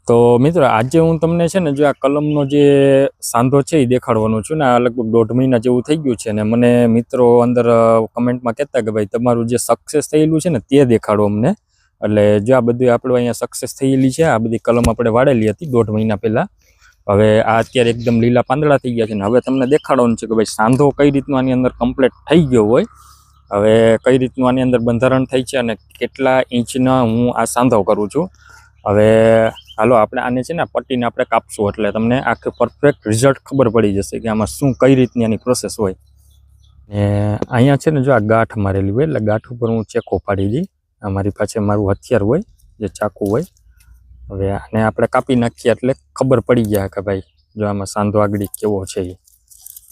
તો મિત્રો આજે હું તમને છે ને જો આ કલમનો જે સાંધો છે એ દેખાડવાનો છું ને આ લગભગ 1.5 મહિના જેવું થઈ ગયું છે ને મને મિત્રો અંદર કમેન્ટમાં કહેતા કે ભાઈ તમારું જે સક્સેસ થયેલું છે ને તે દેખાડો અમને। એટલે જો આ બધું આપણું અહીંયા સક્સેસ થયેલી છે, આ બધી કલમ આપણે વાળેલી હતી 1.5 મહિના પહેલા। હવે આ અત્યારે એકદમ લીલા પાંદડા થઈ ગયા છે ને હવે તમને દેખાડવાનું છે કે ભાઈ સાંધો કઈ રીતનો આની અંદર કમ્પ્લીટ થઈ ગયો હોય, હવે કઈ રીતનું આની અંદર બંધારણ થઈ છે અને કેટલા ઇંચના હું આ સાંધો કરું છું। હવે હાલો આપણે આને છે ને પટ્ટીને આપણે કાપશું એટલે તમને આખે પરફેક્ટ રિઝલ્ટ ખબર પડી જશે કે આમાં શું કઈ રીતની આની પ્રોસેસ હોય। ને અહીંયા છે ને જો આ ગાંઠ મારેલી હોય એટલે ગાંઠ ઉપર હું ચેકો પાડી દઈ, અમારી પાસે મારું હથિયાર હોય જે ચાકુ હોય। હવે આને આપણે કાપી નાખીએ એટલે ખબર પડી જાય કે ભાઈ જો આમાં સાંધો આગળ કેવો છે એ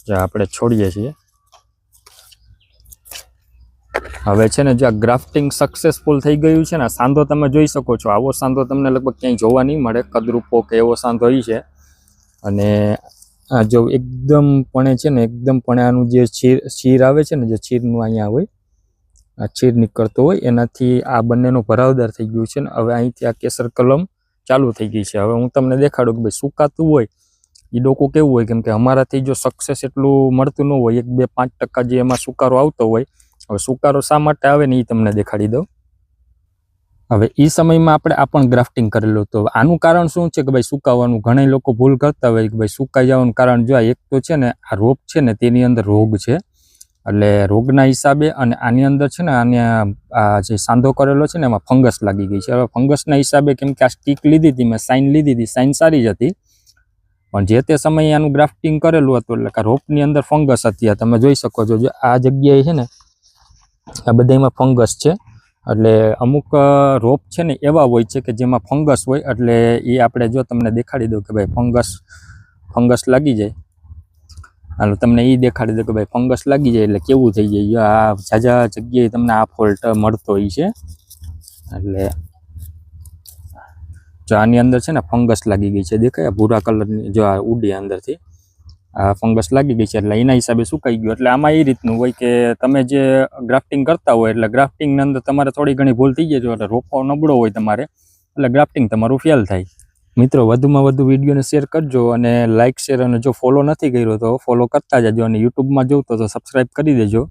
જો આપણે છોડીએ છીએ। હવે છે ને જો આ ગ્રાફ્ટિંગ સક્સેસફુલ થઈ ગયું છે ને સાંધો તમે જોઈ શકો છો, આવો સાંધો તમને લગભગ ક્યાંય જોવા નહીં મળે, કદરૂપો કે એવો સાંધો ઈ છે। અને આ જો એકદમ પણ છે ને એકદમ પણ આનું જે ચીર આવે છે ને જે ચીરનું અહીંયા હોય આ ચીર નીકળતો હોય એનાથી આ બંનેનું ભરાવદાર થઈ ગયું છે ને હવે અહીંથી આ કેસર કલમ ચાલુ થઈ ગઈ છે। હવે હું તમને દેખાડું કે ભાઈ સુકાતું હોય એ ડોકું કેવું હોય, કેમ કે અમારાથી જો સક્સેસ એટલું મળતું ન હોય, 1-2-5% જે એમાં સુકારો આવતો હોય। હવે સુકારો શા માટે આવે ને એ તમને દેખાડી દઉં। હવે એ સમયમાં આપણે આ પણ ગ્રાફ્ટિંગ કરેલું, તો આનું કારણ શું છે કે ભાઈ સુકાવાનું ઘણા લોકો ભૂલ કરતા હોય કે ભાઈ સુકાઈ જવાનું કારણ જો એક તો છે ને આ રોગ છે ને તેની અંદર રોગ છે એટલે રોગના હિસાબે અને આની અંદર છે ને આને આ જે સાંધો કરેલો છે ને એમાં ફંગસ લાગી ગઈ છે। હવે ફંગસના હિસાબે કેમ કે આ સ્ટીક લીધી હતી મેં, સાઇન લીધી હતી, સાઇન સારી જ હતી પણ જે તે સમયે આનું ગ્રાફ્ટિંગ કરેલું હતું એટલે કે રોપની અંદર ફંગસ હતી। તમે જોઈ શકો છો જો આ જગ્યાએ છે ને આ બધામાં ફંગસ છે એટલે અમુક રોપ છે ને એવા હોય છે કે જેમાં ફંગસ હોય એટલે એ આપણે જો તમને દેખાડી દઉં કે ભાઈ ફંગસ લાગી જાય, હાલો તમને એ દેખાડી દઉં કે ભાઈ ફંગસ લાગી જાય એટલે કેવું થઈ જાય। આ ઝાઝા જગ્યાએ તમને આ ફોલ્ટ મળતો હોય છે એટલે જો આની અંદર છે ને ફંગસ લાગી ગઈ છે, દેખાય ભૂરા કલરની જો આ ઉડી અંદરથી આ ફંગસ લાગી ગઈ છે એટલે એના હિસાબે સુકાઈ ગયું। એટલે આમાં એ રીતનું હોય કે તમે જે ગ્રાફ્ટિંગ કરતા હોય એટલે ગ્રાફ્ટિંગની અંદર તમારે થોડી ઘણી ભૂલ થઈ જાય એટલે રોપો નબળો હોય તમારે એટલે ગ્રાફ્ટિંગ તમારું ફેલ થાય। મિત્રો વધુમાં વધુ વિડીયોને શેર કરજો અને લાઇક શેર અને જો ફોલો નથી કર્યો તો ફોલો કરતા જજો અને યુટ્યુબમાં જોતો તો સબસ્ક્રાઈબ કરી દેજો।